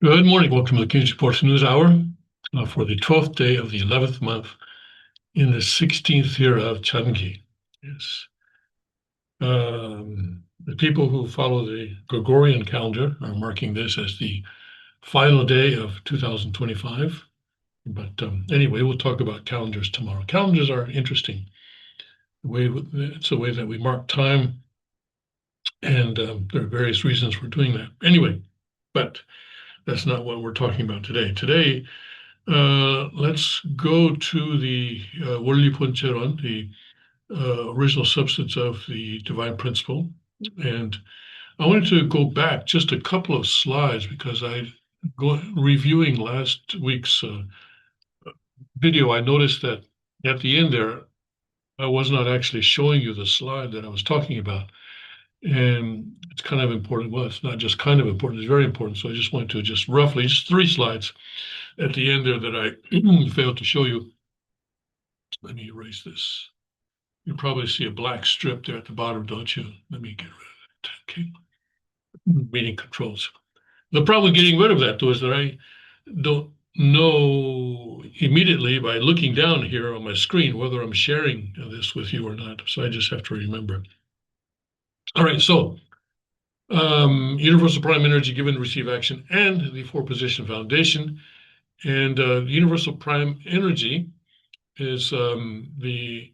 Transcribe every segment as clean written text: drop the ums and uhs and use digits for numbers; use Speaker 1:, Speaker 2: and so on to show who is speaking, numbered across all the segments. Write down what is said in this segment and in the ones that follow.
Speaker 1: Good morning. Welcome to the King's Reports News Hour for the 12th day of the 11th month in the 16th year of Changi. Yes. The people who follow the Gregorian calendar are marking this as the final day of 2025. But anyway, we'll talk about calendars tomorrow. Calendars are interesting. It's a way that we mark time, and there are various reasons for doing that. Anyway, but that's not what we're talking about today. Today, let's go to the 원리 본체론, the original substance of the divine principle. And I wanted to go back just a couple of slides because reviewing last week's video, I noticed that at the end there, I was not actually showing you the slide that I was talking about. And it's kind of important. Well, it's not just kind of important, it's very important. So I just wanted to just three slides at the end there that I failed to show you. Let me erase this. You probably see a black strip there at the bottom, don't you? Let me get rid of that. Okay. Meeting controls. The problem getting rid of that, though, is that I don't know immediately by looking down here on my screen whether I'm sharing this with you or not. So I just have to remember. All right, so universal prime energy given receive action and the four position foundation. And universal prime energy is the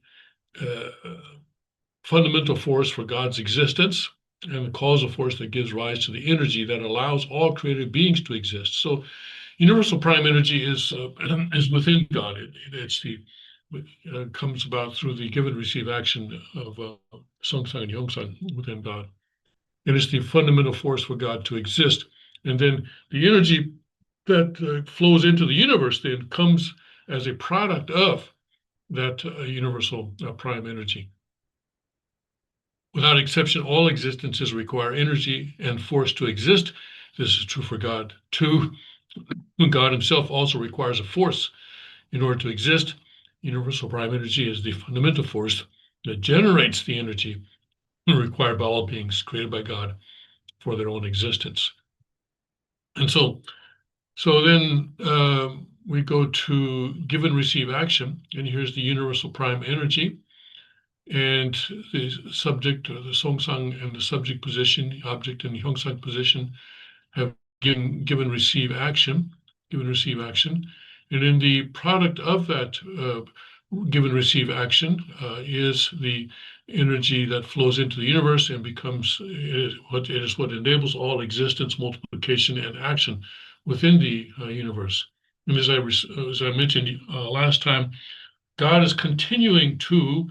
Speaker 1: fundamental force for God's existence and the causal force that gives rise to the energy that allows all created beings to exist. So, universal prime energy is within God. It comes about through the give and receive action of Songsang and Yongsang within God. It is the fundamental force for God to exist, and then the energy that flows into the universe then comes as a product of that universal prime energy. Without exception, all existences require energy and force to exist. This is true for God too. God himself also requires a force in order to exist. Universal prime energy is the fundamental force that generates the energy required by all beings created by God for their own existence. And so then we go to give and receive action, and here's the universal prime energy. And the subject, or the Songsang and the subject position, the object and the Hyongsang position have give and receive action, And in the product of that give and receive action is the energy that flows into the universe and becomes what enables all existence, multiplication, and action within the universe. And as I mentioned last time, God is continuing to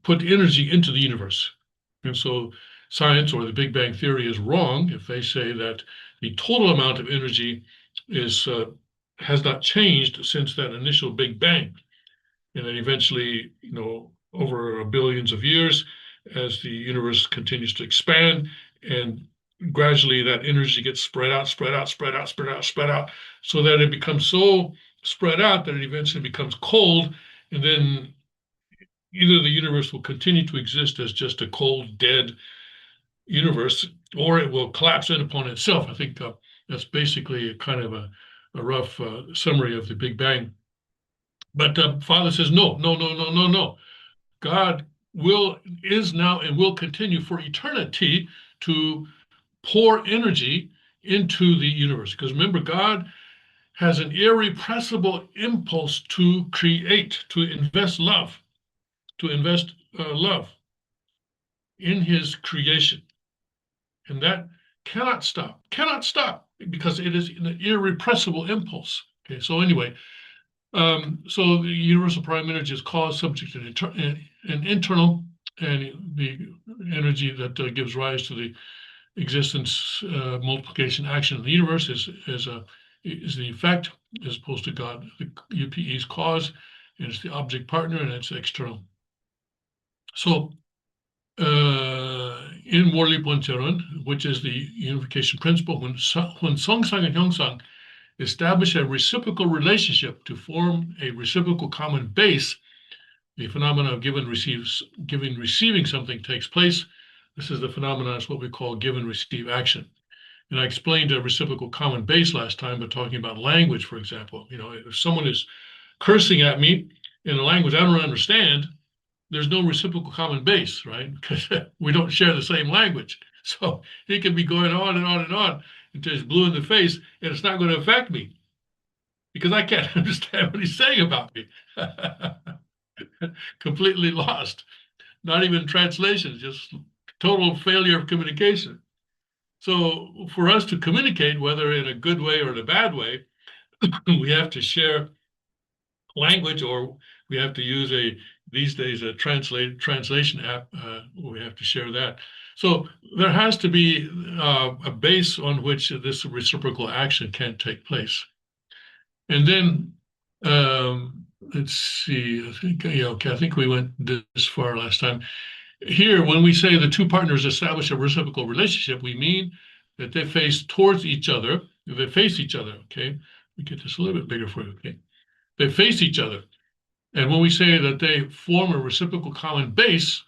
Speaker 1: put energy into the universe. And so science or the Big Bang Theory is wrong if they say that the total amount of energy has not changed since that initial Big Bang. And then eventually, over billions of years, as the universe continues to expand, and gradually that energy gets spread out, so that it becomes so spread out that it eventually becomes cold, and then either the universe will continue to exist as just a cold, dead universe, or it will collapse in upon itself. I think that's basically a kind of a rough summary of the Big Bang. But Father says, no, no, no, no, no, no. God is now and will continue for eternity to pour energy into the universe. Because remember, God has an irrepressible impulse to create, to invest love in his creation. And that cannot stop because it is an irrepressible impulse. Okay, so anyway, so the universal prime energy is cause, subject, and internal, and the energy that gives rise to the existence, multiplication, action of the universe is the effect, as opposed to God. The UPE's cause, and it's the object partner, and it's external. So in Worli Poncheron, which is the unification principle, when Songsang and Hyongsang establish a reciprocal relationship to form a reciprocal common base, the phenomenon of receiving something takes place. This is the phenomenon, is what we call give and receive action. And I explained a reciprocal common base last time by talking about language, for example. If someone is cursing at me in a language I don't understand, there's no reciprocal common base, right? Because we don't share the same language. So he can be going on and on and on until he's blue in the face, and it's not going to affect me because I can't understand what he's saying about me. Completely lost. Not even translation, just total failure of communication. So for us to communicate, whether in a good way or in a bad way, we have to share language, or we have to use these days a translation app. We have to share that. So there has to be a base on which this reciprocal action can take place. And then let's see. I think okay. I think we went this far last time. Here, when we say the two partners establish a reciprocal relationship, we mean that they face towards each other. They face each other. Okay. Let me get this a little bit bigger for you. Okay. They face each other. And when we say that they form a reciprocal common base,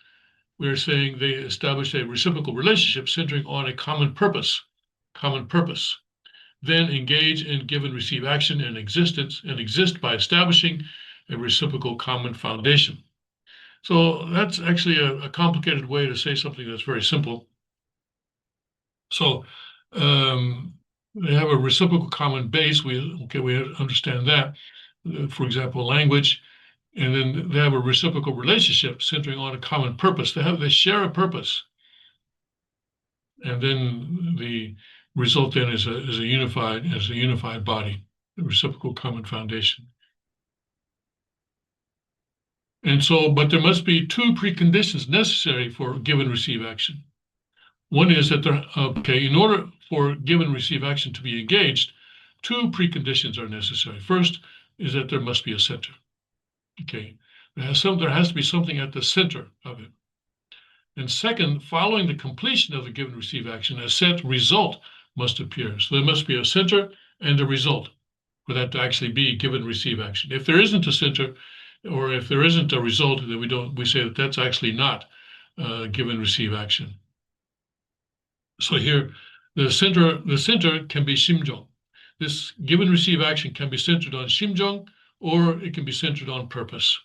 Speaker 1: we're saying they establish a reciprocal relationship centering on a common purpose. Then engage in give and receive action and exist by establishing a reciprocal common foundation. So that's actually a complicated way to say something that's very simple. So they have a reciprocal common base. We understand that. For example, language, and then they have a reciprocal relationship centering on a common purpose. They share a purpose, and then the result then is a unified body, a reciprocal common foundation. And so, but there must be two preconditions necessary for give and receive action. One is that in order for give and receive action to be engaged, two preconditions are necessary. First is that there must be a center. Okay, there has to be something at the center of it. And second, following the completion of the give and receive action, a set result must appear. So there must be a center and a result for that to actually be give and receive action. If there isn't a center, or if there isn't a result, then we say that that's actually not give and receive action. So here, the center can be Shimjong. This give and receive action can be centered on Shimjong, or it can be centered on purpose.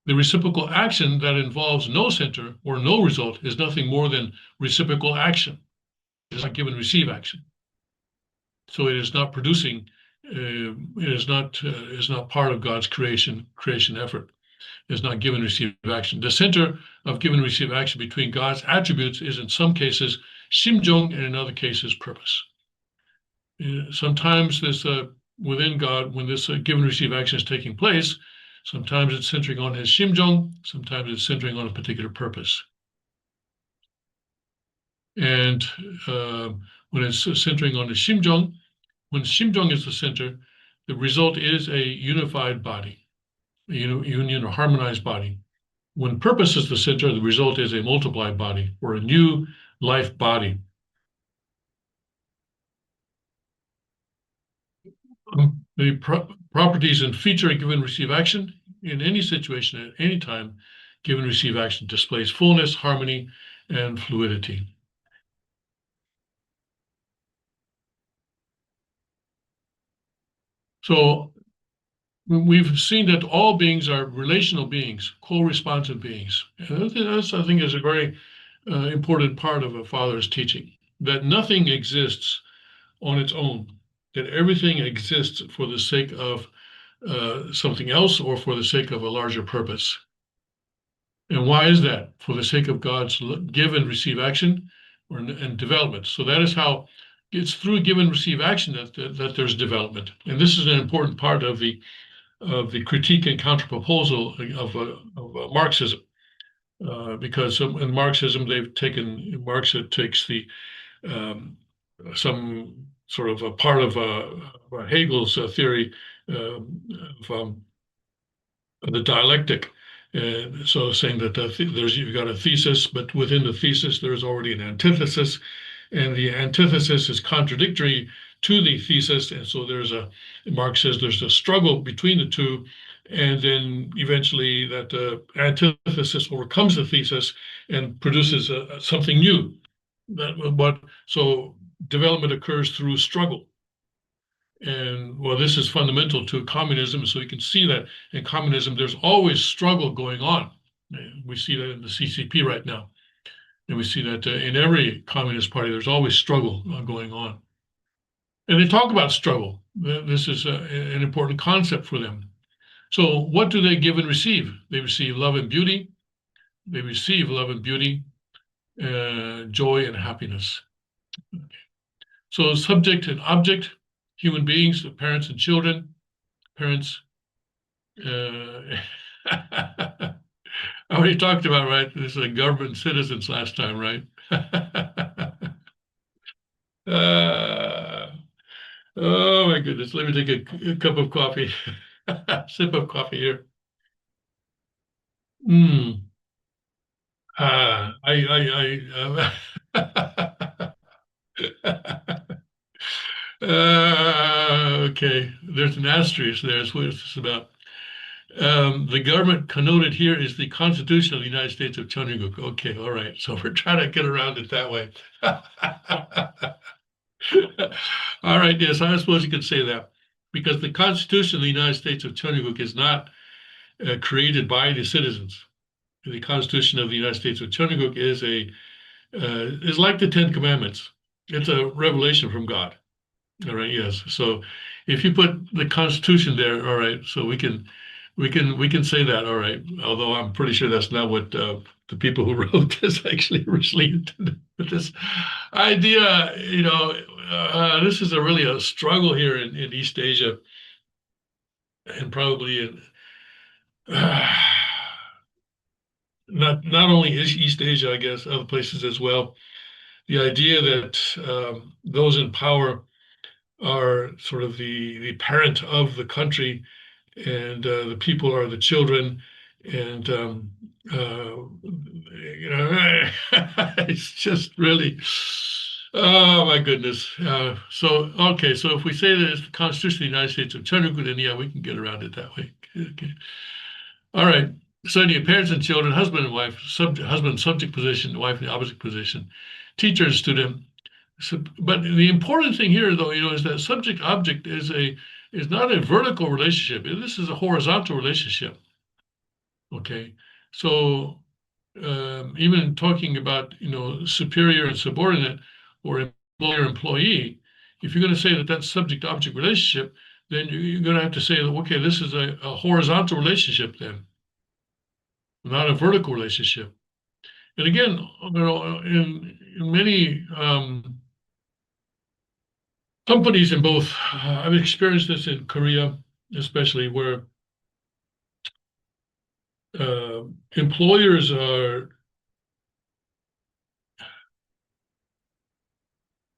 Speaker 1: The reciprocal action that involves no center or no result is nothing more than reciprocal action. It's not give and receive action. So it is not producing. It is not part of God's creation effort. It's not give and receive action. The center of give and receive action between God's attributes is in some cases Shimjong, and in other cases purpose. Sometimes this within God, when this give and receive action is taking place, sometimes it's centering on his Shimjong, sometimes it's centering on a particular purpose. And when it's centering on the Shimjong, when Shimjong is the center, the result is a unified body, a union or harmonized body. When purpose is the center, the result is a multiplied body, or a new life body. The properties and feature of give and receive action in any situation at any time, give and receive action displays fullness, harmony, and fluidity. So we've seen that all beings are relational beings, co-responsive beings. And that's, I think, is a very important part of a father's teaching, that nothing exists on its own, that everything exists for the sake of something else or for the sake of a larger purpose. And why is that? For the sake of God's give and receive action and development. So that is how it's through give and receive action that there's development. And this is an important part of the critique and counterproposal of Marxism. Because in Marxism, Marx takes some sort of a part of Hegel's theory of the dialectic. And so saying that you've got a thesis, but within the thesis, there's already an antithesis, and the antithesis is contradictory to the thesis. And so Marx says there's a struggle between the two, and then eventually that antithesis overcomes the thesis and produces something new. development occurs through struggle. And well, this is fundamental to communism. So you can see that in communism, there's always struggle going on. We see that in the CCP right now. And we see that in every communist party, there's always struggle going on. And they talk about struggle. This is an important concept for them. So what do they give and receive? They receive love and beauty. They receive love and beauty, joy and happiness. So subject and object, human beings, parents and children, parents. I already talked about, right? This is government citizens last time, right? uh, oh my goodness. Let me take a cup of coffee, sip of coffee here. Mm. Okay, there's an asterisk there. That's what it's about. The government connoted here is the Constitution of the United States of Chonuguk. Okay, all right. So we're trying to get around it that way. All right, yes, I suppose you could say that. Because the Constitution of the United States of Chonuguk is not created by the citizens. The Constitution of the United States of Chonuguk is like the Ten Commandments. It's a revelation from God. All right, yes. So if you put the Constitution there, all right, so we can say that, all right. Although I'm pretty sure that's not what the people who wrote this actually originally intended. But this idea, this is really a struggle here in East Asia, and probably in not only East Asia, I guess, other places as well. The idea that those in power are sort of the parent of the country, and the people are the children, and it's just really, oh my goodness. So okay, so if we say that it's the Constitution of the United States of Chonuguk, then yeah, we can get around it that way. Okay. All right. So your parents and children, husband and wife, husband subject position, wife in the opposite position, teacher and student. So, but the important thing here, though, is that subject object is not a vertical relationship. This is a horizontal relationship. Okay, so even talking about superior and subordinate, or employer employee, if you're going to say that that's subject object relationship, then you're going to have to say that, okay, this is a horizontal relationship then, not a vertical relationship. And again, in many companies in both, I've experienced this in Korea, especially, where employers are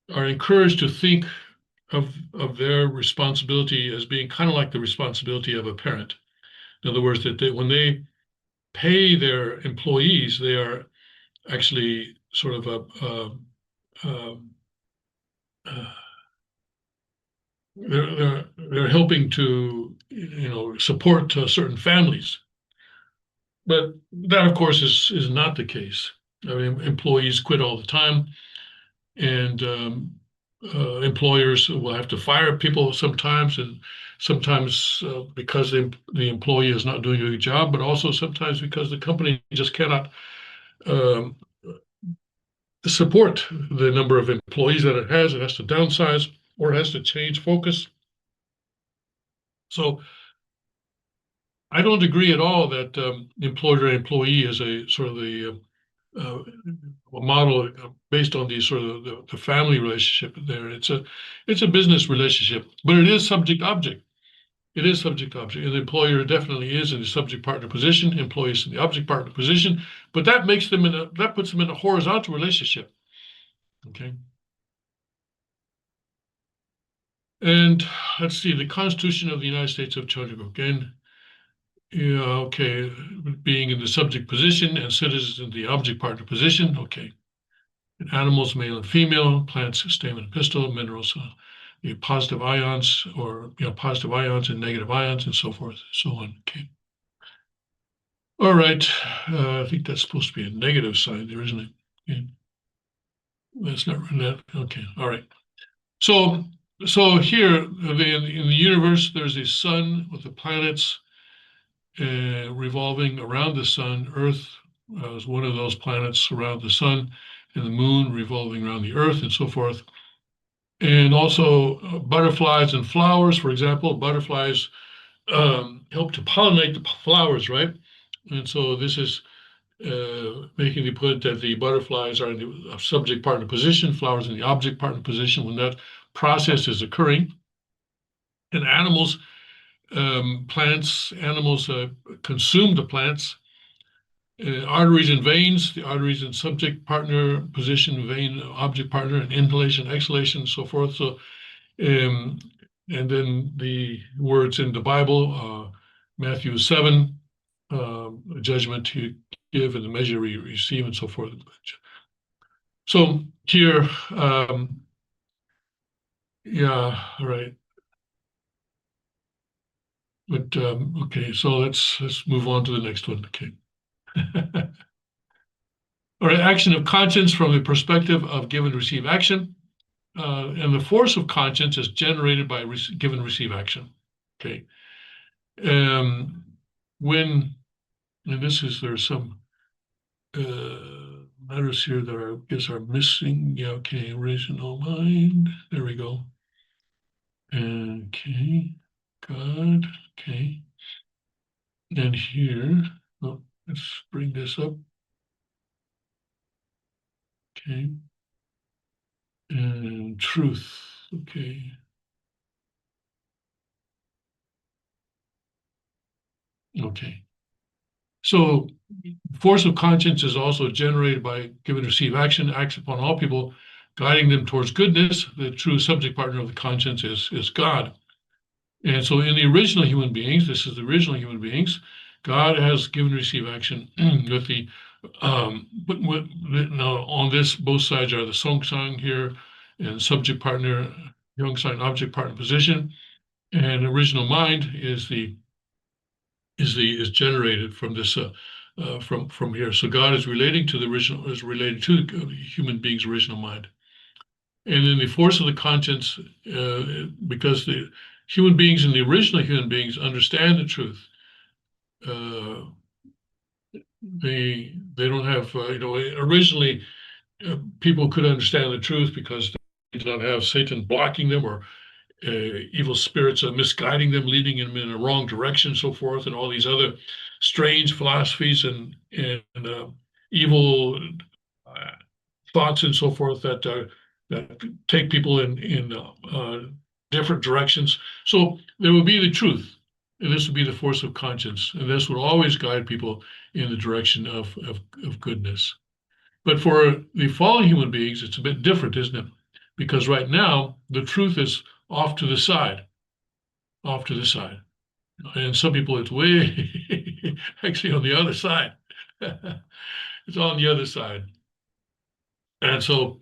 Speaker 1: encouraged to think of their responsibility as being kind of like the responsibility of a parent. In other words, that when they pay their employees, they are actually sort of they're helping to support certain families. But that, of course, is not the case. I mean, employees quit all the time, and employers will have to fire people sometimes, and sometimes because the employee is not doing a good job, but also sometimes because the company just cannot um, support the number of employees that it has. It has to downsize, or it has to change focus. So I don't agree at all that employer and employee is a sort of uh, a model based on the sort of the family relationship there. It's a business relationship, but it is subject object. It is subject object. And the employer definitely is in the subject partner position, employees in the object partner position, but that puts them in a horizontal relationship. Okay. And let's see, the Constitution of the United States of Chonuguk. Again, yeah, okay, being in the subject position and citizens in the object partner position. Okay. In animals, male and female, plants, stamen and pistil, minerals, positive ions, or positive ions and negative ions, and so forth, so on. Okay. All right. I think that's supposed to be a negative sign there, isn't it? Okay. That's not that. Okay. All right. So, so here in the universe, there's a sun with the planets revolving around the sun. Earth is one of those planets around the sun, and the moon revolving around the Earth, and so forth. And also butterflies and flowers, for example, butterflies help to pollinate the flowers, right? And so this is making the point that the butterflies are in the subject partner position, flowers in the object partner position when that process is occurring. And animals, plants, animals consume the plants. Arteries and veins, the arteries in subject partner position, vein object partner, and inhalation, exhalation, and so forth. So, um, and then the words in the Bible, Matthew 7, judgment to give and the measure we receive, and so forth. So here, yeah, all right. But okay, so let's move on to the next one. Okay. All right, action of conscience from the perspective of give and receive action. And the force of conscience is generated by give and receive action. Okay. Um, when, and this is, there's some letters here that I guess are missing. Yeah, okay, original mind. There we go. Okay, God. Okay. And here, oh, let's bring this up. Okay. And truth. Okay. Okay. So force of conscience is also generated by give and receive action, acts upon all people, guiding them towards goodness. The true subject partner of the conscience is God. And so in the original human beings, this is the original human beings, God has given and receive action with the now on this, both sides are the song song here and subject partner, young sign object partner position. And original mind is generated from this from here. So God is relating to the original is related to the human being's original mind, and then the force of the conscience, because the human beings and the original human beings understand the truth. Uh, they don't have originally people could understand the truth because they did not have Satan blocking them or evil spirits are misguiding them, leading them in a wrong direction, so forth, and all these other strange philosophies and evil uh, thoughts and so forth that take people in different directions. So there would be the truth, and this would be the force of conscience, and this would always guide people in the direction of goodness. But for the fallen human beings, it's a bit different, isn't it? Because right now the truth is off to the side, off to the side. And some people, it's way actually on the other side. It's on the other side. And so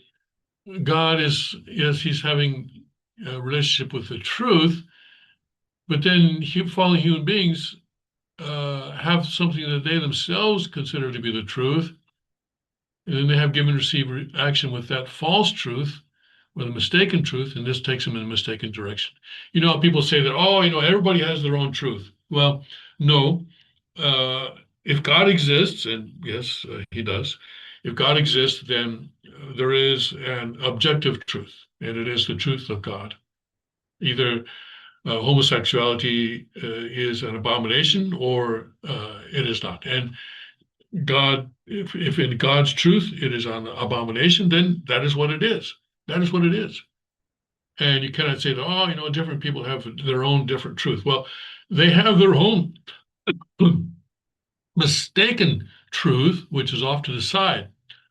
Speaker 1: God is, yes, he's having a relationship with the truth, but then fallen human beings have something that they themselves consider to be the truth. And then they have given and received action with that false truth or the mistaken truth, and this takes them in a mistaken direction. You know, people say that, oh, everybody has their own truth. Well, no. If God exists, and yes, he does, if God exists, then there is an objective truth, and it is the truth of God. Either homosexuality is an abomination or it is not. And God, if in God's truth it is an abomination, then that is what it is. That is what it is. And you cannot say that, oh, different people have their own different truth. Well, they have their own mistaken truth, which is off to the side,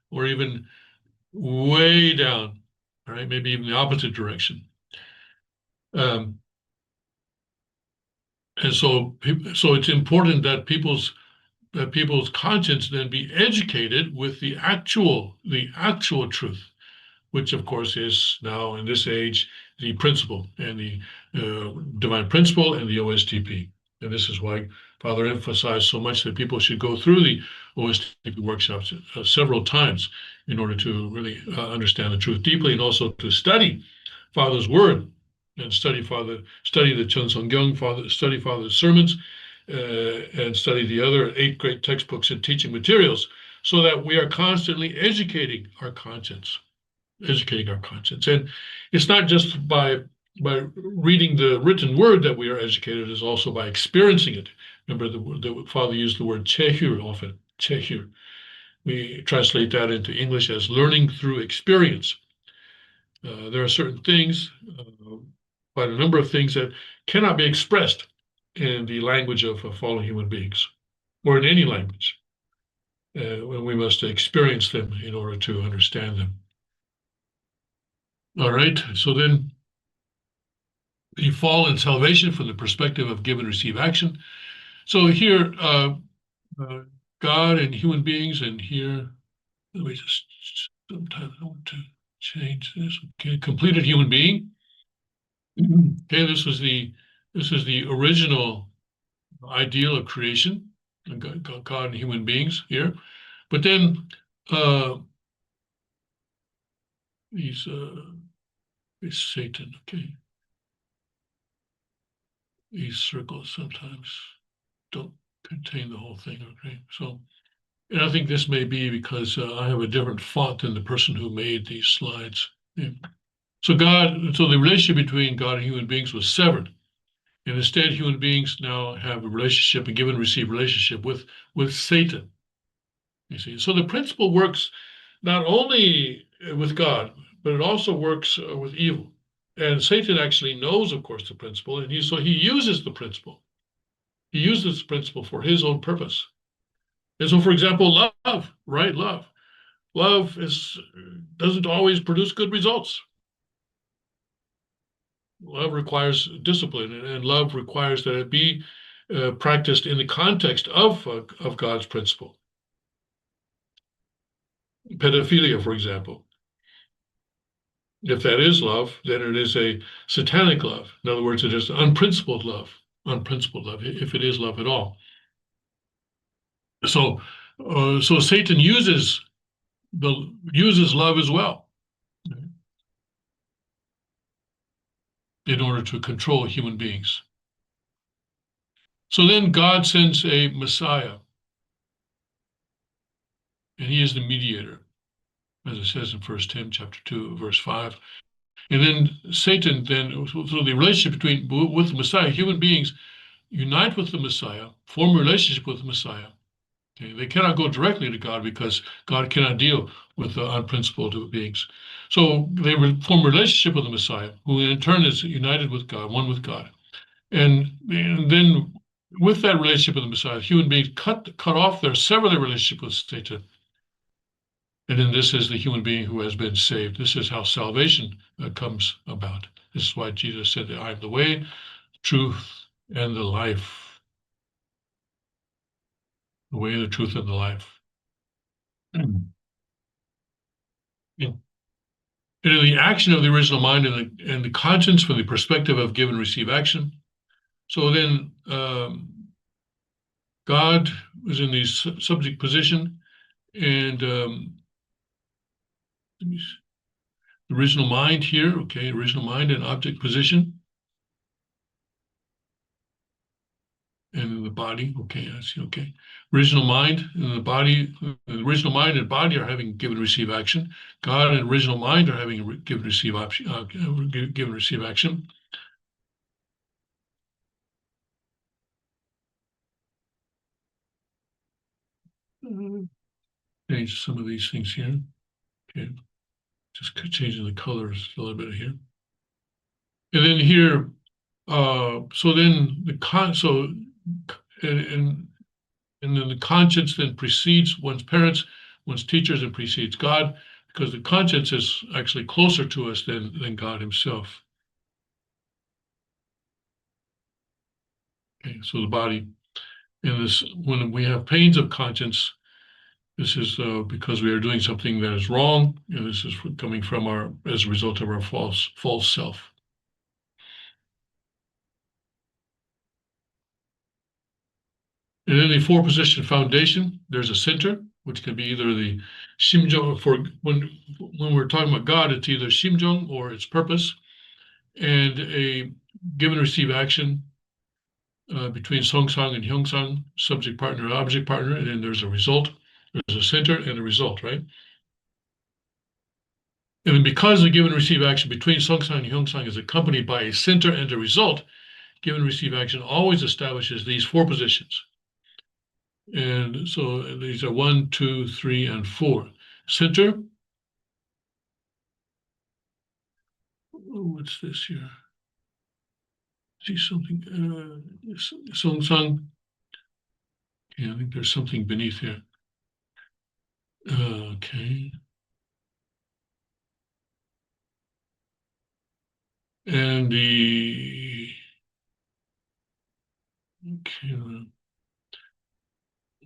Speaker 1: or even way down, all right, maybe even the opposite direction. Um, and so it's important that people's conscience then be educated with the actual truth, which of course is now in this age the principle and the divine principle and the OSDP. And this is why Father emphasized so much that people should go through the OSDP workshops several times in order to really understand the truth deeply and also to study Father's word and study the Chen Song study Father's sermons, and study the other 8 great textbooks and teaching materials, so that we are constantly educating our conscience. And it's not just by reading the written word that we are educated, it's also by experiencing it. Remember, the Father used the word chehir often, chehir. We translate that into English as learning through experience. There are certain things, quite a number of things that cannot be expressed in the language of fallen human beings, or in any language. When we must experience them in order to understand them. All right, so then the fall and salvation from the perspective of give and receive action. So here, uh, God and human beings, and here, let me just, sometimes I want to change this. Okay, completed human being. Okay, this is the original ideal of creation, God and human beings here. But then he's Satan. Okay, these circles sometimes don't contain the whole thing. Okay, so, and I think this may be because I have a different font than the person who made these slides. Yeah. So the relationship between God and human beings was severed. And instead, human beings now have a relationship, a give and receive relationship with Satan. You see, so the principle works not only with God, but it also works with evil. And Satan actually knows, of course, the principle, and so he uses the principle. He uses the principle for his own purpose. And so, for example, love, right? Love doesn't always produce good results. Love requires discipline, and love requires that it be practiced in the context of God's principle. Pedophilia, for example, if that is love, then it is a satanic love. In other words, it is unprincipled love, if it is love at all. So, so Satan uses love as well in order to control human beings. So then God sends a Messiah, and he is the mediator, as it says in 1 Tim chapter 2, verse 5. And then Satan, through the relationship with the Messiah, human beings unite with the Messiah, form a relationship with the Messiah. Okay? They cannot go directly to God because God cannot deal with unprincipled beings. So they form a relationship with the Messiah, who in turn is united with God, one with God. And then with that relationship with the Messiah, human beings sever their relationship with Satan. And then this is the human being who has been saved. This is how salvation comes about. This is why Jesus said that I am the way, truth, and the life. The way, the truth, and the life. Yeah. And in the action of the original mind and the conscience from the perspective of give and receive action. So then God was in the subject position, and the original mind here, okay, original mind and object position. And in the body, okay, I see, okay. Original mind and the body, the original mind and body are having give and receive action. God and original mind are having give and receive give and receive action. Change some of these things here. Okay, just changing the colors a little bit here. And then here, so then and then the conscience then precedes one's parents, one's teachers, and precedes God, because the conscience is actually closer to us than God himself. Okay, so the body, and this, when we have pains of conscience, this is because we are doing something that is wrong, and this is coming from as a result of our false self. And in the four-position foundation, there's a center, which can be either the Shimjong, when we're talking about God, it's either Shimjong or its purpose. and a give and receive action between Songsang and Hyongsang, subject partner, object partner, and then there's a result. There's a center and a result, right? And then because the give and receive action between Songsang and Hyongsang is accompanied by a center and a result, give and receive action always establishes these four positions. And so these are 1, 2, 3, and 4. Center. What's this here? See something? Songsang. Yeah, I think there's something beneath here. Okay. And okay,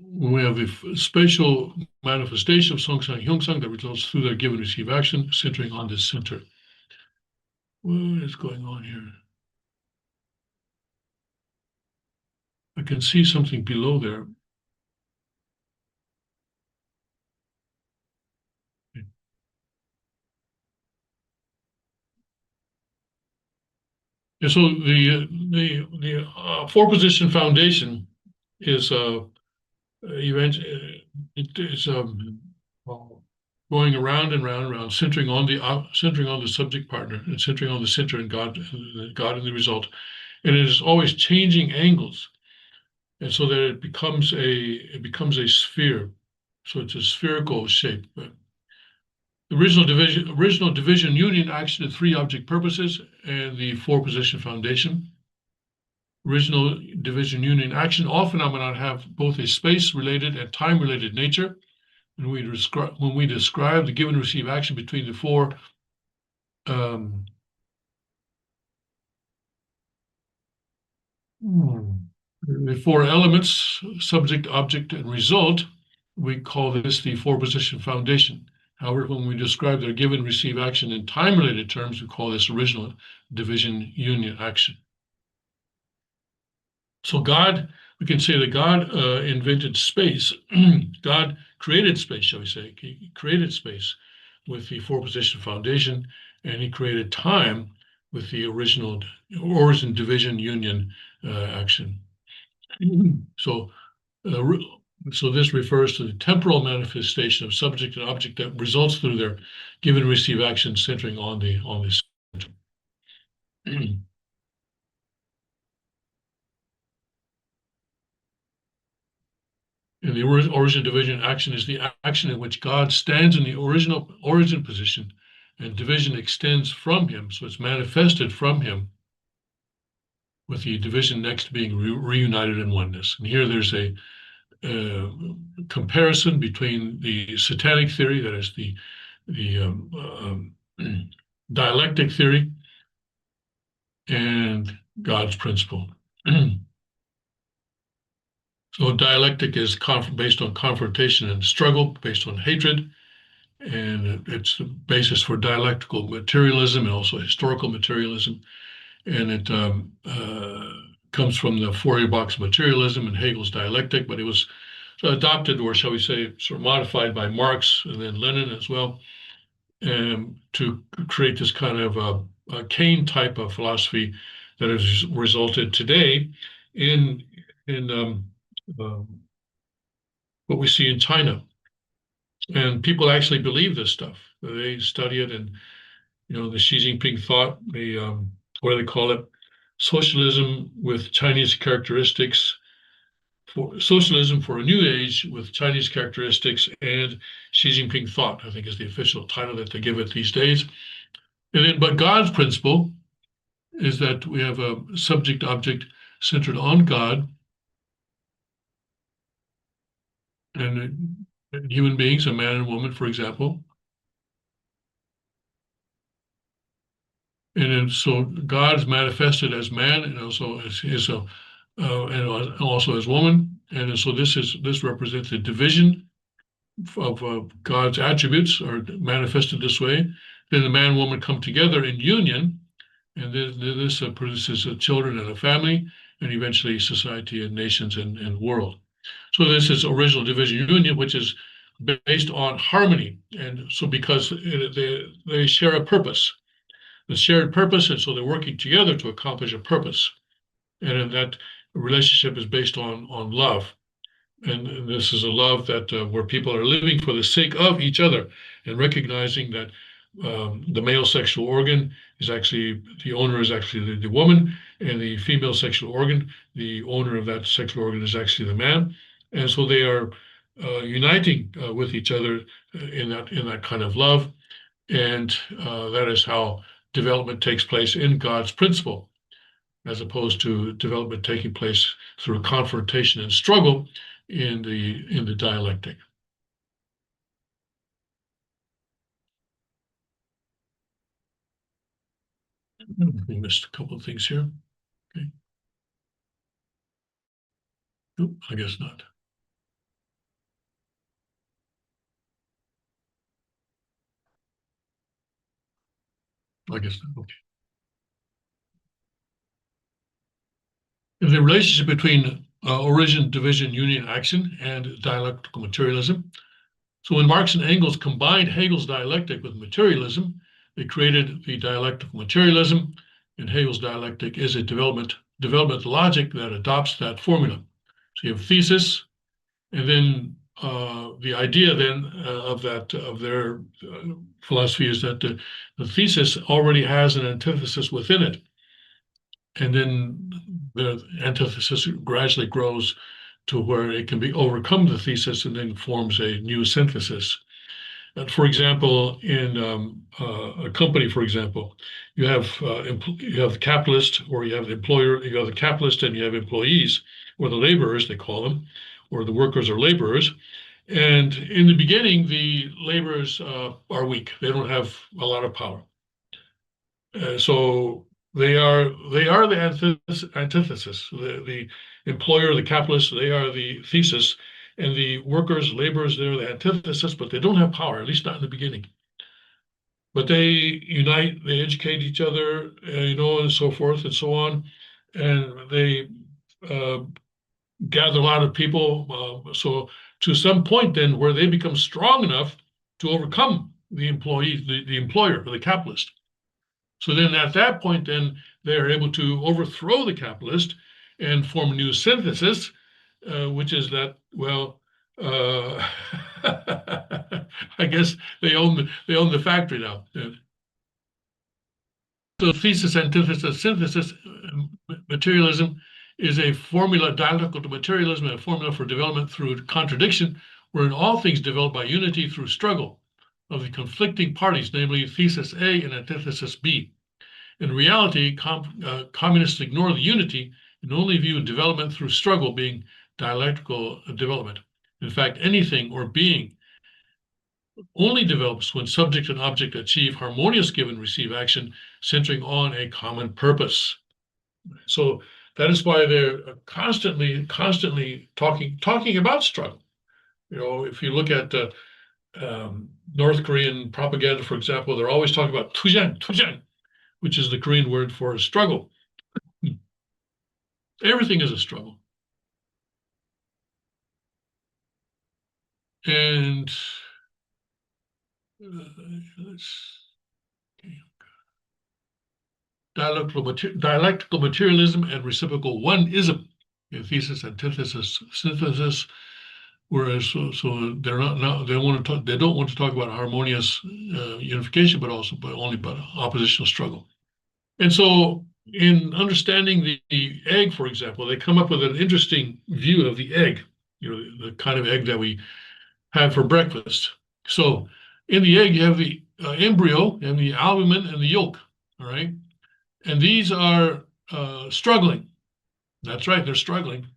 Speaker 1: we have a spatial manifestation of Songsang Hyongsang that results through their give and receive action, centering on this center. What is going on here? I can see something below there. And so the four position foundation is event. It is going around and round and round, centering on the subject partner and centering on the center and God in the result, and it is always changing angles, and so that it becomes a sphere. So it's a spherical shape. Original division union action of three object purposes and the four position foundation. Original division union action, all phenomena have both a space related and time related nature. When we describe the give and receive action between the four the four elements, subject, object, and result, we call this the four position foundation. However, when we describe their give and receive action in time related terms, we call this original division union action. So we can say that God invented space. God created space, shall we say. He created space with the four position foundation, and he created time with the original origin division union action. So, so this refers to the temporal manifestation of subject and object that results through their give and receive action centering on the center. And the origin division action is the action in which God stands in the origin position and division extends from him. So it's manifested from him, with the division next being reunited in oneness. And here there's a comparison between the satanic theory, that is the dialectic theory, and God's principle. So dialectic is based on confrontation and struggle, based on hatred, and it's the basis for dialectical materialism and also historical materialism. And it comes from the Feuerbach's materialism and Hegel's dialectic, but it was adopted, or shall we say, sort of modified by Marx and then Lenin as well, to create this kind of a Kane type of philosophy that has resulted today in what we see in China. And people actually believe this stuff. They study it, and the Xi Jinping thought, what do they call it? Socialism with Chinese characteristics, for socialism for a new age with Chinese characteristics, and Xi Jinping thought, I think, is the official title that they give it these days. But God's principle is that we have a subject object centered on God, and human beings, a man and woman, for example. And so God is manifested as man, and also and also as woman. And so this represents the division of God's attributes are manifested this way. Then the man and woman come together in union, and this produces children and a family, and eventually society and nations and world. So this is original division union, which is based on harmony. And so because they share a purpose, a shared purpose, and so they're working together to accomplish a purpose. And that relationship is based on love. And this is a love that where people are living for the sake of each other and recognizing that the male sexual organ is actually the owner is actually the woman, and the female sexual organ, the owner of that sexual organ is actually the man, and so they are uniting with each other in that kind of love, and that is how development takes place in God's principle, as opposed to development taking place through confrontation and struggle in the dialectic. We missed a couple of things here. Okay. Nope, I guess not. I guess not. Okay. The relationship between origin, division, union, action, and dialectical materialism. So when Marx and Engels combined Hegel's dialectic with materialism, they created the dialectical materialism, and Hegel's dialectic is a development logic that adopts that formula. So you have thesis, and then the idea then of their philosophy is that the thesis already has an antithesis within it, and then the antithesis gradually grows to where it can be overcome the thesis and then forms a new synthesis. For example, in a company, for example, you have the capitalist, or you have the employer, you have the capitalist, and you have employees, or the laborers, they call them, or the workers or laborers. And in the beginning, the laborers are weak; they don't have a lot of power. So they are the antithesis. The employer, the capitalist, they are the thesis, and the workers, laborers, they're the antithesis, but they don't have power, at least not in the beginning. But they unite, they educate each other, and so forth and so on, and they uh, gather a lot of people. So to some point, then, where they become strong enough to overcome the employee, the employer, or the capitalist. So then at that point, then they are able to overthrow the capitalist and form a new synthesis, which is that, well, uh, I guess they own the factory now. So thesis, antithesis, synthesis, materialism is a formula, dialectical to materialism, a formula for development through contradiction, wherein all things develop by unity through struggle of the conflicting parties, namely thesis A and antithesis B. In reality, communists ignore the unity and only view development through struggle being dialectical development. In fact, anything or being only develops when subject and object achieve harmonious give and receive action centering on a common purpose. So that is why they're constantly talking about struggle. If you look at North Korean propaganda, for example, they're always talking about 투쟁, which is the Korean word for struggle. Everything is a struggle. And dialectical materialism and reciprocal oneism, thesis, antithesis, synthesis. Whereas, so they're not they don't want to talk about harmonious unification, but only about oppositional struggle. And so, in understanding the egg, for example, they come up with an interesting view of the egg, the kind of egg that we have for breakfast. So, in the egg, you have the embryo and the albumin and the yolk. All right, and these are struggling. That's right, they're struggling.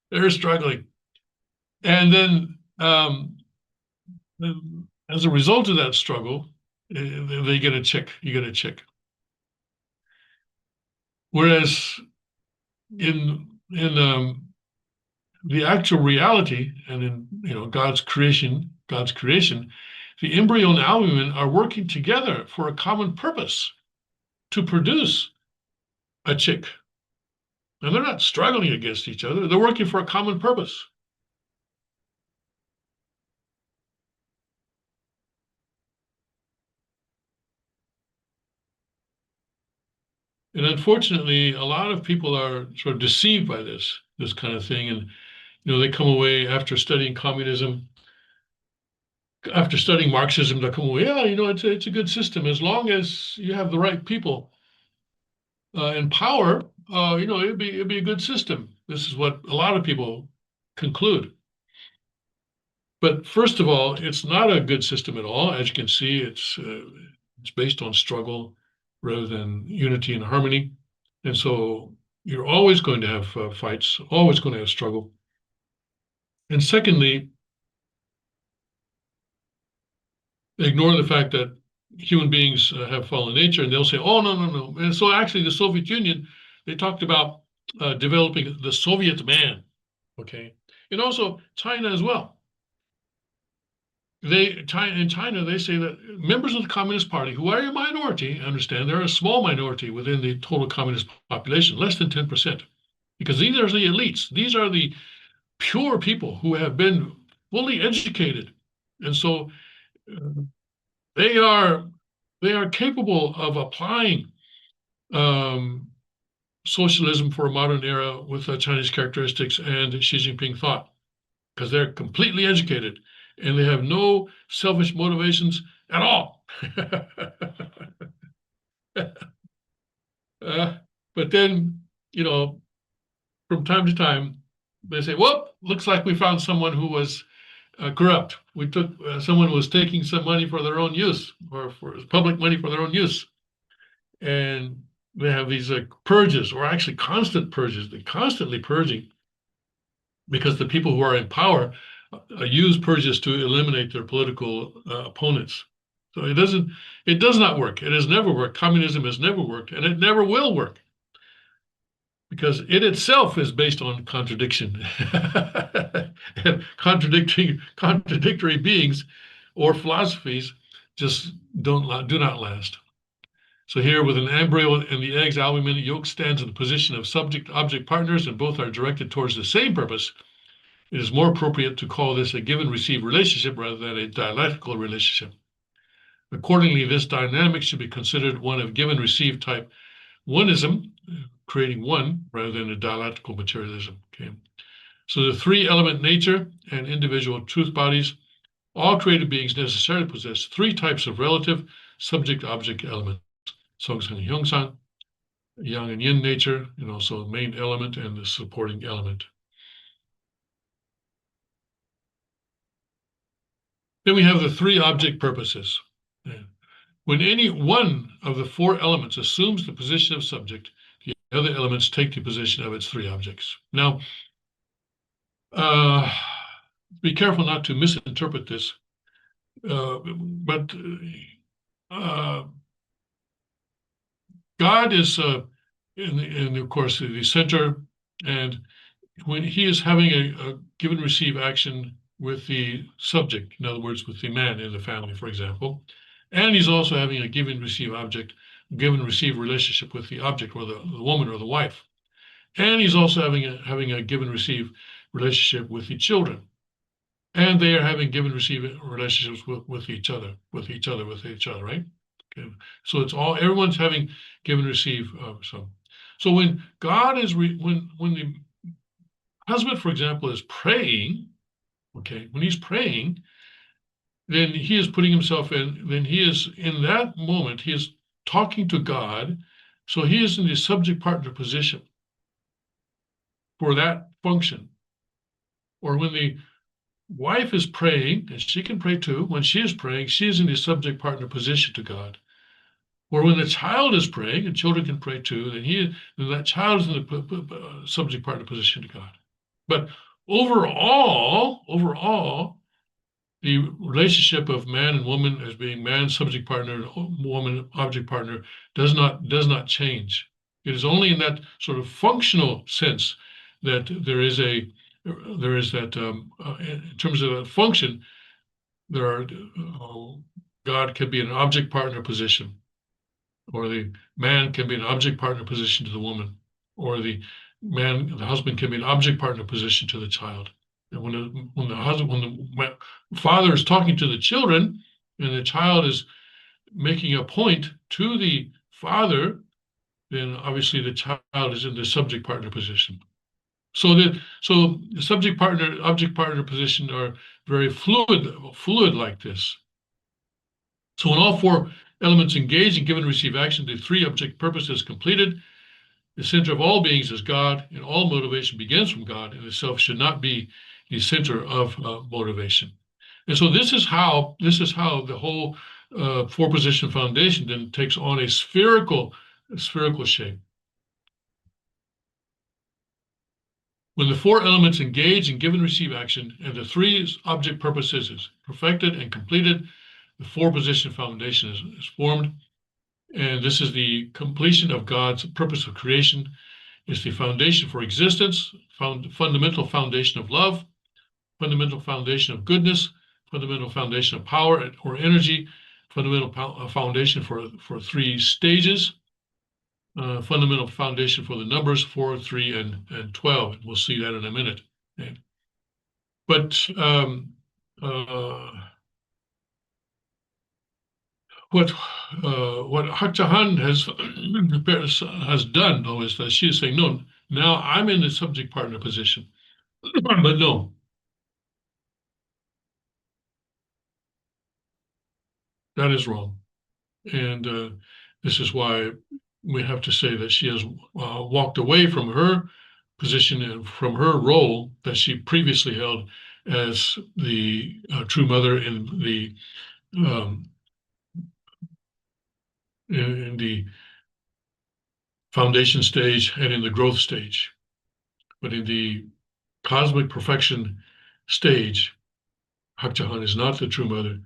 Speaker 1: They're struggling, and then as a result of that struggle, they get a chick. You get a chick. Whereas in the actual reality and in God's creation, the embryo and albumin are working together for a common purpose to produce a chick. And they're not struggling against each other. They're working for a common purpose. And unfortunately, a lot of people are sort of deceived by this kind of thing. And, they come away after studying communism, after studying Marxism, they come away, yeah, it's a good system as long as you have the right people in power. It'd be a good system. This is what a lot of people conclude. But first of all, it's not a good system at all. As you can see, it's based on struggle rather than unity and harmony. And so you're always going to have fights, always going to have struggle. And secondly, ignore the fact that human beings have fallen nature, and they'll say, "Oh, no, no, no." And so actually, the Soviet Union, they talked about developing the Soviet man, okay, and also China as well. In China, they say that members of the Communist Party, who are a minority, understand they're a small minority within the total communist population, less than 10%, because these are the elites. These are the pure people who have been fully educated, and so uh, they are they are capable of applying um, socialism for a modern era with Chinese characteristics and Xi Jinping thought, because they're completely educated and they have no selfish motivations at all. But then, you know, from time to time, they say, "Whoop! Looks like we found someone who was corrupt. We took someone who was taking some money for their own use, or for public money for their own use." And they have these purges, or actually constant purges. They're constantly purging because the people who are in power use purges to eliminate their political opponents. So it does not work. It has never worked. Communism has never worked, and it never will work because it itself is based on contradiction. And contradictory beings or philosophies just do not last. So here with an embryo and the egg's albumin yolk stands in the position of subject-object partners, and both are directed towards the same purpose. It is more appropriate to call this a give and receive relationship rather than a dialectical relationship. Accordingly, this dynamic should be considered one of give and receive type oneism, creating one rather than a dialectical materialism. Okay. So the three element nature and individual truth bodies, all created beings necessarily possess three types of relative subject-object elements. Songsang and Hyongsang, yang and yin nature, and also the main element and the supporting element. Then we have the three object purposes. When any one of the four elements assumes the position of subject, the other elements take the position of its three objects. Now, be careful not to misinterpret this, but God is, of course, the center, and when he is having a give and receive action with the subject, in other words, with the man in the family, for example, and he's also having a give and receive relationship with the object, or the woman or the wife, and he's also having a give and receive relationship with the children, and they are having give and receive relationships with each other, right? Okay. So it's all everyone's having give and receive. So when God is when the husband, for example, is praying, okay, when he's praying, then he is putting himself in, then he is in that moment, he is talking to God. So he is in the subject partner position for that function. Or when the wife is praying, and she can pray too, when she is praying, she is in the subject partner position to God. Or when the child is praying, and children can pray too, then that child is in the subject partner position to God. But overall, the relationship of man and woman as being man subject partner, woman object partner does not change. It is only in that sort of functional sense that there is that in terms of that function, there are God can be an object partner position, or the man can be an object partner position to the woman, or the husband can be an object partner position to the child. And when the father is talking to the children, and the child is making a point to the father, then obviously the child is in the subject partner position. So the subject partner, object partner position are very fluid like this. So when all four elements engage in give and receive action, the three object purpose is completed. The center of all beings is God, and all motivation begins from God, and the self should not be the center of motivation. And so this is how the whole four position foundation then takes on a spherical shape. When the four elements engage in give and receive action, and the three object purposes is perfected and completed, the four position foundation is formed. And this is the completion of God's purpose of creation. It's the foundation for existence, fundamental foundation of love, fundamental foundation of goodness, fundamental foundation of power or energy, fundamental foundation for three stages, fundamental foundation for the numbers 4, 3, and 12. We'll see that in a minute. Okay. But what Hakchahan has done, though, is that she is saying, no, now I'm in the subject partner position. But no, that is wrong. And this is why we have to say that she has walked away from her position and from her role that she previously held as the true mother um, in the foundation stage and in the growth stage. But in the cosmic perfection stage, Hakchahan is not the true mother.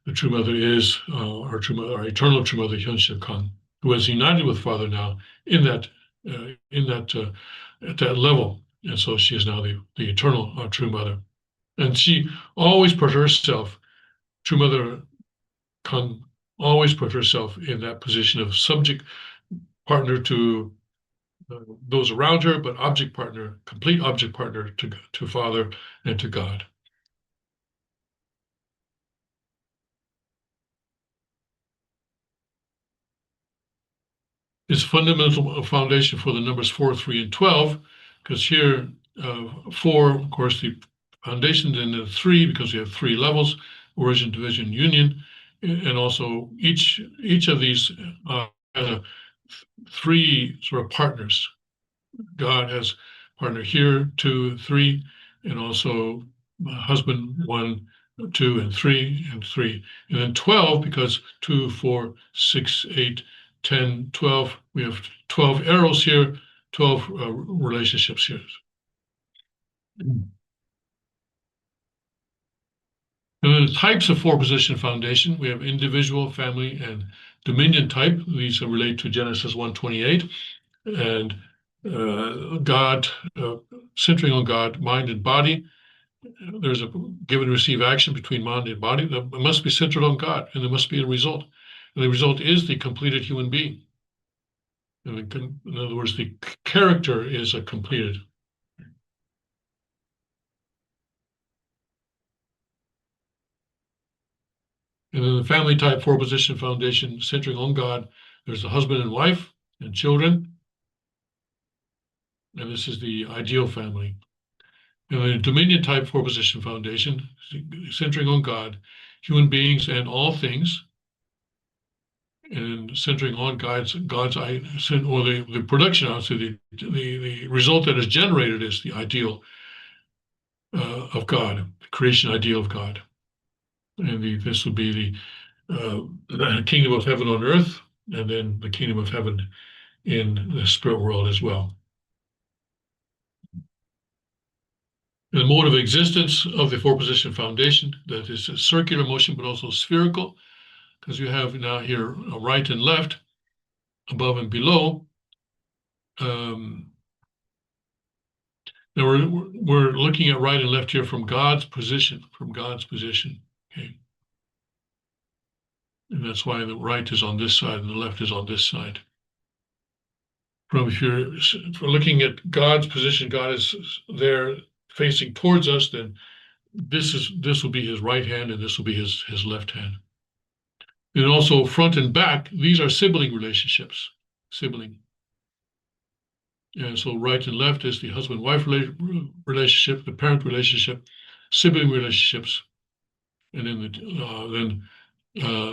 Speaker 1: The true mother is our true mother, our eternal true mother, Hyunshik Khan, who is united with Father now in that at that level, and so she is now the eternal true mother. And she always put herself, true mother Khan, always put herself in that position of subject partner to those around her, but object partner, complete object partner to Father and to God. Is fundamental foundation for the numbers 4, 3, and 12, because here 4, of course, the foundation, then the 3, because we have 3 levels: origin, division, union, and also each of these has 3 sort of partners. God has partner here, 2, 3, and also husband 1, 2, and 3, and 3, and then 12, because 2, 4, 6, 8, 10, 12. We have 12 arrows here, 12 relationships here. And then the types of four position foundation, we have individual, family, and dominion type. These relate to Genesis 1:28, and God, centering on God, mind and body. There's a give and receive action between mind and body that must be centered on God, and there must be a result. And the result is the completed human being. In other words, the character is a completed. And then the family type four position foundation centering on God, there's the husband and wife and children. And this is the ideal family. And then the dominion type four position foundation centering on God, human beings and all things. And centering on God's or the production, obviously the result that is generated is the ideal of God, the creation ideal of God. And this would be the kingdom of heaven on earth, and then the kingdom of heaven in the spirit world as well. And the mode of existence of the four position foundation, that is a circular motion, but also spherical, because you have now here a right and left, above and below. Now we're looking at right and left here from God's position, okay? And that's why the right is on this side and the left is on this side. If we're looking at God's position, God is there facing towards us, then this will be his right hand and this will be his left hand. And also front and back, these are sibling relationships. Sibling. And so right and left is the husband-wife relationship, the parent relationship, sibling relationships, and then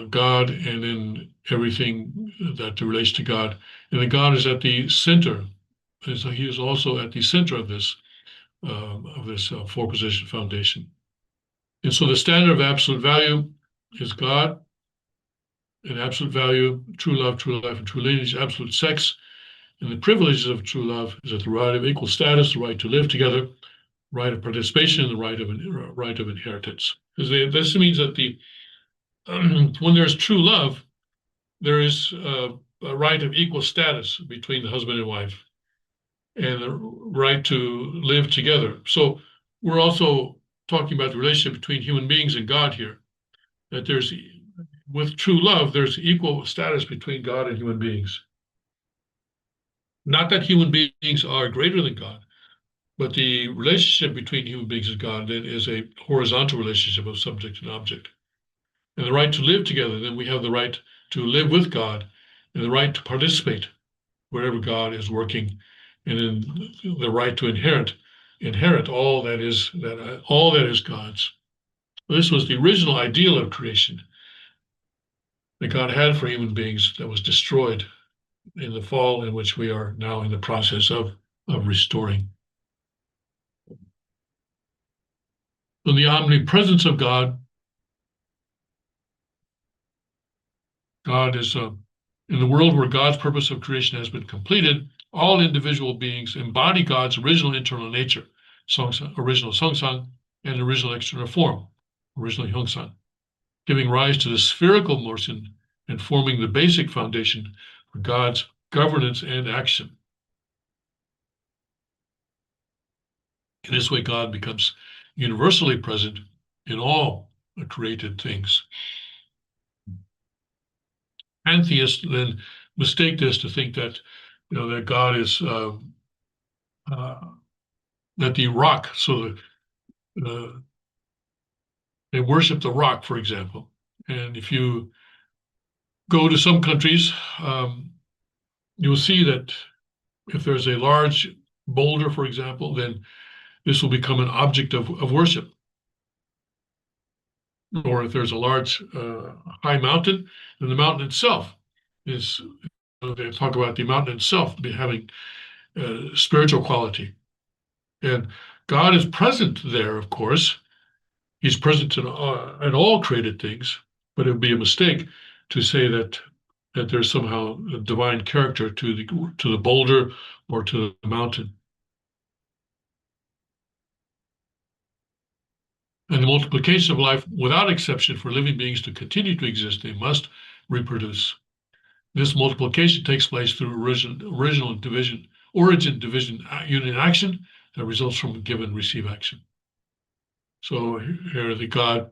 Speaker 1: God, and then everything that relates to God. And then God is at the center. And so he is also at the center of this four-position foundation. And so the standard of absolute value is God, and absolute value, true love, true life, and true lineage, absolute sex. And the privileges of true love is that the right of equal status, the right to live together, right of participation, and the right of inheritance. Because this means that when there's true love, there is a right of equal status between the husband and wife, and the right to live together. So we're also talking about the relationship between human beings and God here. That with true love, there's equal status between God and human beings. Not that human beings are greater than God, but the relationship between human beings and God then is a horizontal relationship of subject and object. And the right to live together, then we have the right to live with God and the right to participate wherever God is working, and then the right to inherit all that is God's. This was the original ideal of creation that God had for human beings that was destroyed in the fall, in which we are now in the process of restoring. So the omnipresence of God is in the world where God's purpose of creation has been completed. All individual beings embody God's original internal nature, original Songsan, and original external form, originally Hongsan, giving rise to the spherical motion and forming the basic foundation for God's governance and action. In this way, God becomes universally present in all created things. Pantheists then mistake this to think that, that God is that the rock. So they worship the rock, for example. And if you go to some countries, you'll see that if there's a large boulder, for example, then this will become an object of worship. Or if there's a large high mountain, then the mountain itself is, they talk about the mountain itself having spiritual quality. And God is present there, of course. He's present in all created things, but it would be a mistake to say that there's somehow a divine character to the boulder or to the mountain. And the multiplication of life, without exception, for living beings to continue to exist, they must reproduce. This multiplication takes place through origin, division, union, action that results from give and receive action. So here the God,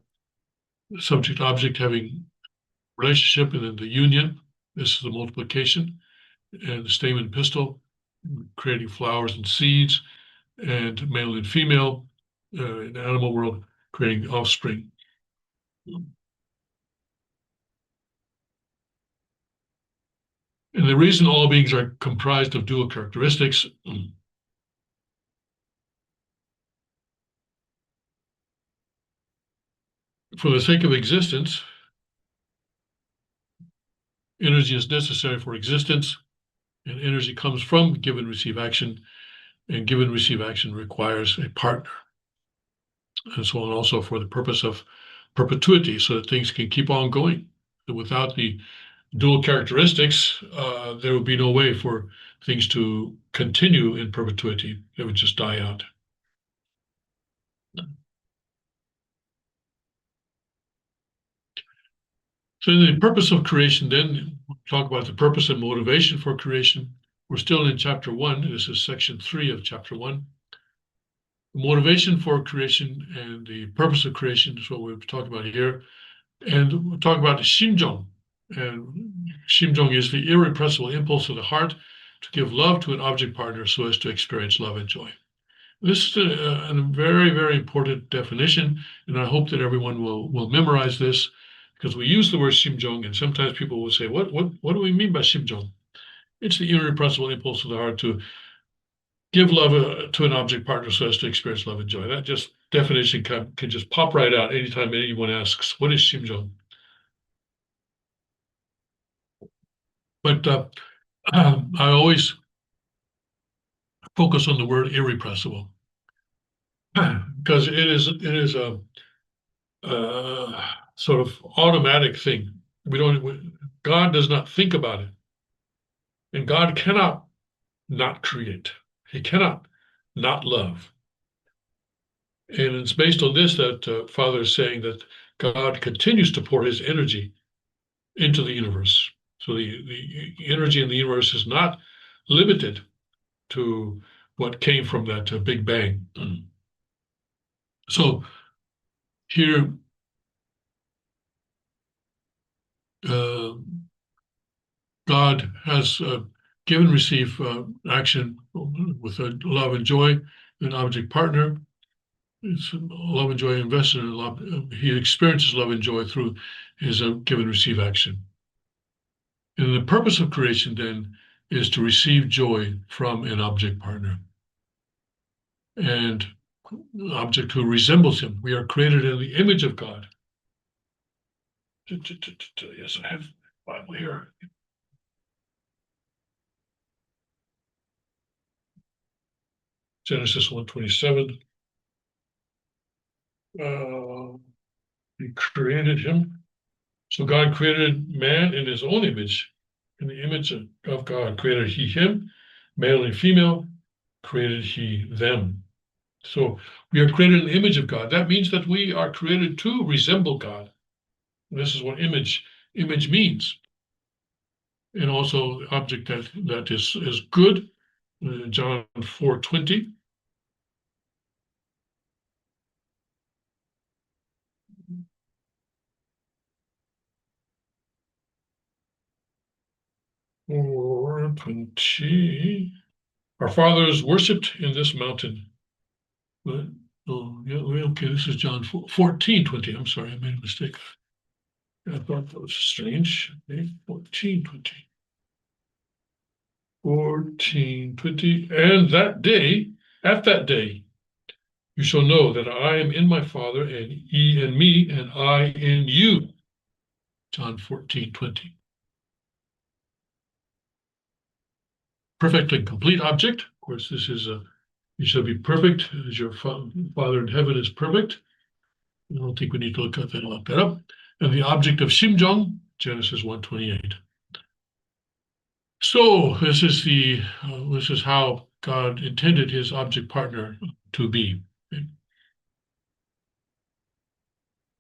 Speaker 1: subject, object having relationship, and then the union. This is the multiplication, and the stamen pistil, creating flowers and seeds, and male and female in the animal world, creating offspring. And the reason all beings are comprised of dual characteristics for the sake of existence, energy is necessary for existence, and energy comes from give and receive action, and give and receive action requires a partner. And so on, also for the purpose of perpetuity, so that things can keep on going. Without the dual characteristics, there would be no way for things to continue in perpetuity. They would just die out. So the purpose of creation, then we'll talk about the purpose and motivation for creation. We're still in chapter 1. This is section 3 of chapter 1. The motivation for creation and the purpose of creation is what we've talked about here. And we'll talk about the Shimjong. And Shimjong is the irrepressible impulse of the heart to give love to an object partner so as to experience love and joy. This is a very, very important definition, and I hope that everyone will memorize this, because we use the word Shimjong, and sometimes people will say, what do we mean by Shimjong? It's the irrepressible impulse of the heart to give love to an object partner so as to experience love and joy. That just definition can just pop right out anytime anyone asks, what is Shimjong? But I always focus on the word irrepressible because it is a sort of automatic thing. God does not think about it, and God cannot not create. He cannot not love. And it's based on this that Father is saying that God continues to pour his energy into the universe. So the energy in the universe is not limited to what came from that Big Bang. So here, uh, God has given, receive action with love and joy, an object partner. It's love and joy invested in love. He experiences love and joy through his give and receive action. And the purpose of creation then is to receive joy from an object partner and an object who resembles him. We are created in the image of God. Yes, I have the Bible here. Genesis 1:27. He created him. So God created man in his own image. In the image of God created he him, male and female, created he them. So we are created in the image of God. That means that we are created to resemble God. This is what image means. And also the object that is good, John 4:20. Or 20. Our fathers worshipped in this mountain. But, oh, yeah, okay, this is John 14:20. I'm sorry, I made a mistake. I thought that was strange. Okay, 14:20. 14:20. And at that day, you shall know that I am in my Father, and ye in me, and I in you. John 14:20. Perfect and complete object. Of course, this is you shall be perfect as your Father in heaven is perfect. I don't think we need to look that up. And the object of Shimjong, Genesis 1:28. So this is how God intended his object partner to be.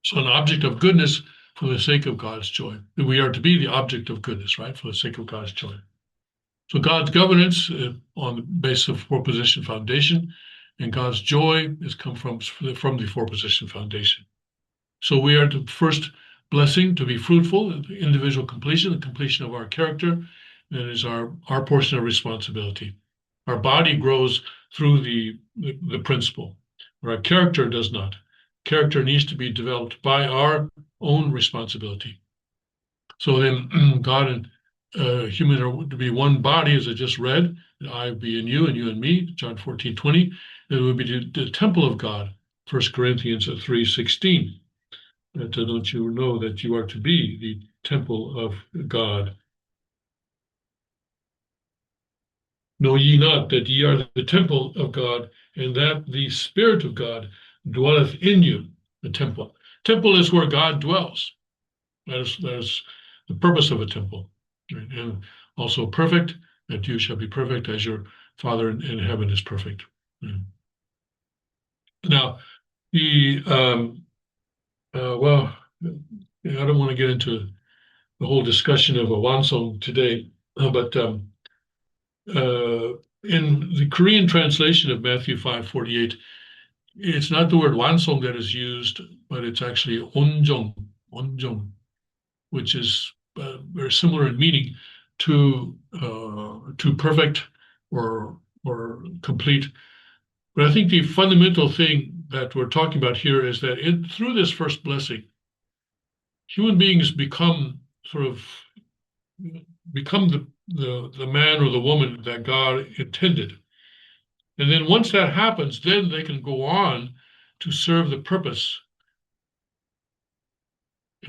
Speaker 1: So an object of goodness for the sake of God's joy. We are to be the object of goodness, right? For the sake of God's joy. So God's governance on the basis of four-position foundation, and God's joy has come from the four-position foundation. So we are to first blessing to be fruitful, individual completion, the completion of our character. That is our portion of responsibility. Our body grows through the principle, where our character does not. Character needs to be developed by our own responsibility. So then God and human are to be one body, as I just read, that I be in you and you in me, John 14:20. It would be the temple of God, 1 Corinthians 3:16. Don't you know that you are to be the temple of God? Know ye not that ye are the temple of God, and that the Spirit of God dwelleth in you? The temple. Temple is where God dwells. That is the purpose of a temple. Right? And also perfect, that you shall be perfect as your Father in heaven is perfect. Now, well, I don't want to get into the whole discussion of a wansong today, but in the Korean translation of Matthew 5:48, it's not the word wansong that is used, but it's actually onjong, which is very similar in meaning to perfect or complete. But I think the fundamental thing that we're talking about here is that through this first blessing, human beings become the man or the woman that God intended. And then once that happens, then they can go on to serve the purpose,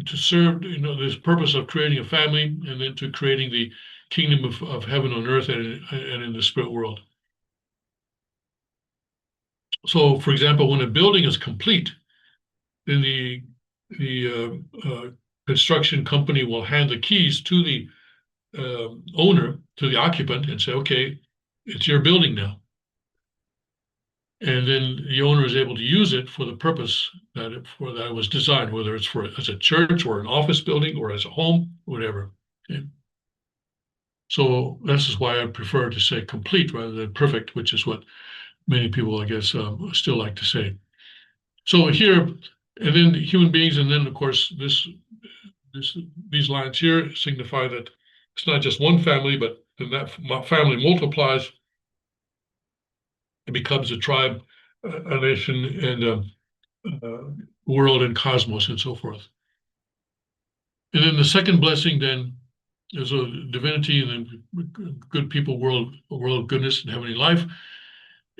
Speaker 1: to serve, this purpose of creating a family and then to creating the kingdom of heaven on earth and in the spirit world. So, for example, when a building is complete, then the construction company will hand the keys to the owner, to the occupant, and say, "Okay, it's your building now." And then the owner is able to use it for the purpose for that it was designed, whether it's for as a church or an office building or as a home, whatever. Okay. So this is why I prefer to say complete rather than perfect, which is what many people, I guess, still like to say. So here, and then human beings, and then of course these lines here signify that it's not just one family, but then that family multiplies. It becomes a tribe, a nation, and world and cosmos and so forth. And then the second blessing then is a divinity and then good people, world goodness and heavenly life.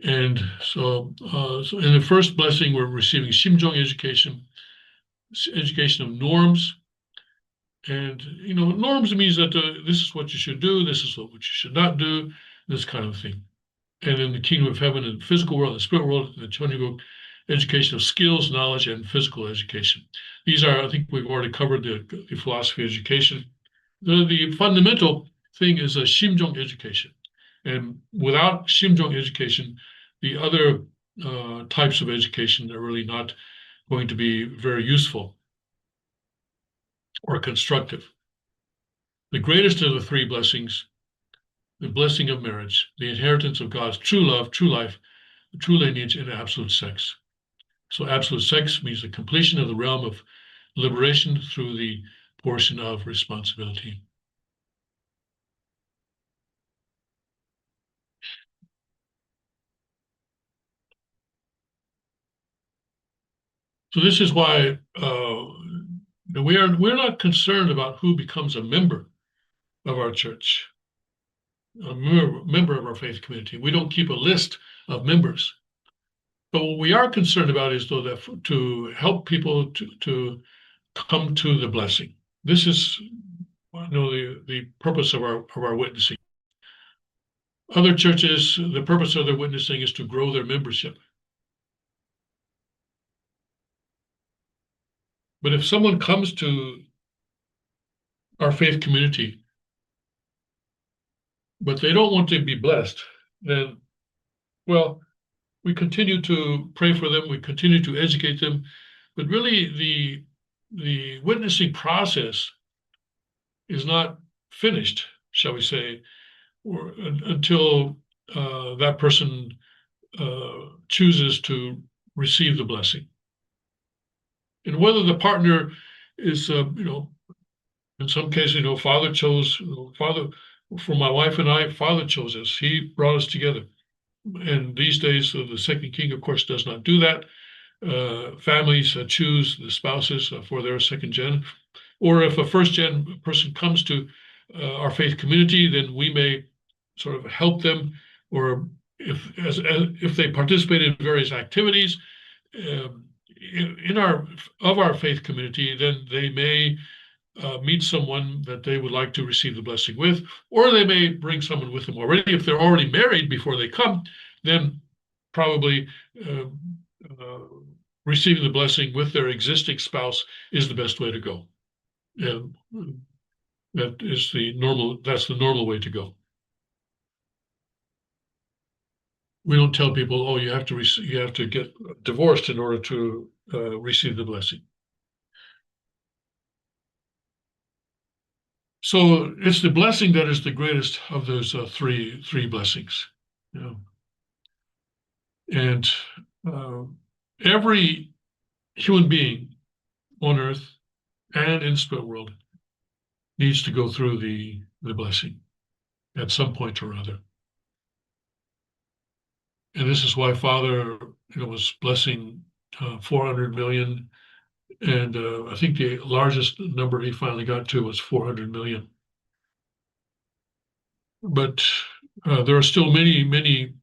Speaker 1: And so in the first blessing, we're receiving Shimjong education of norms. And, norms means that this is what you should do, this is what you should not do, this kind of thing. And in the kingdom of heaven and physical world and spirit world, the Chonyuguk education of skills, knowledge, and physical education. These are, I think we've already covered the philosophy of education. The fundamental thing is a Shimjong education. And without Shimjong education, the other types of education are really not going to be very useful or constructive. The greatest of the three blessings, the blessing of marriage, the inheritance of God's true love, true life, true lineage, and absolute sex. So absolute sex means the completion of the realm of liberation through the portion of responsibility. So this is why we're not concerned about who becomes a member of our church, a member of our faith community. We don't keep a list of members. But what we are concerned about is though that to help people to come to the blessing. This is the purpose of our witnessing. Other churches, the purpose of their witnessing is to grow their membership. But if someone comes to our faith community, but they don't want to be blessed, then, well, we continue to pray for them, we continue to educate them, but really the witnessing process is not finished, shall we say, until that person chooses to receive the blessing. And whether the partner is, in some cases, father chose, father, for my wife and I, father chose us. He brought us together. And these days, the second king, of course, does not do that. Families choose the spouses for their second gen. Or if a first gen person comes to our faith community, then we may sort of help them, or if they participate in various activities in our faith community, then they may meet someone that they would like to receive the blessing with, or they may bring someone with them already. If they're already married before they come, then probably receiving the blessing with their existing spouse is the best way to go. And that's the normal way to go. We don't tell people, oh, you have to get divorced in order to receive the blessing. So it's the blessing that is the greatest of those three blessings. And every human being on earth and in spirit world needs to go through the blessing at some point or other. And this is why Father was blessing 400 million. And I think the largest number he finally got to was 400 million. But there are still many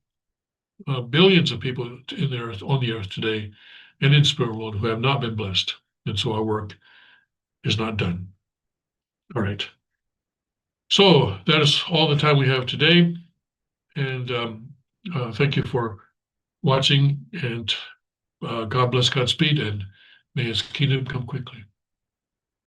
Speaker 1: billions of people in the earth, on the earth today and in spirit world who have not been blessed. And so our work is not done. All right. So that is all the time we have today. And thank you for watching. And God bless Godspeed, and may his kingdom come quickly.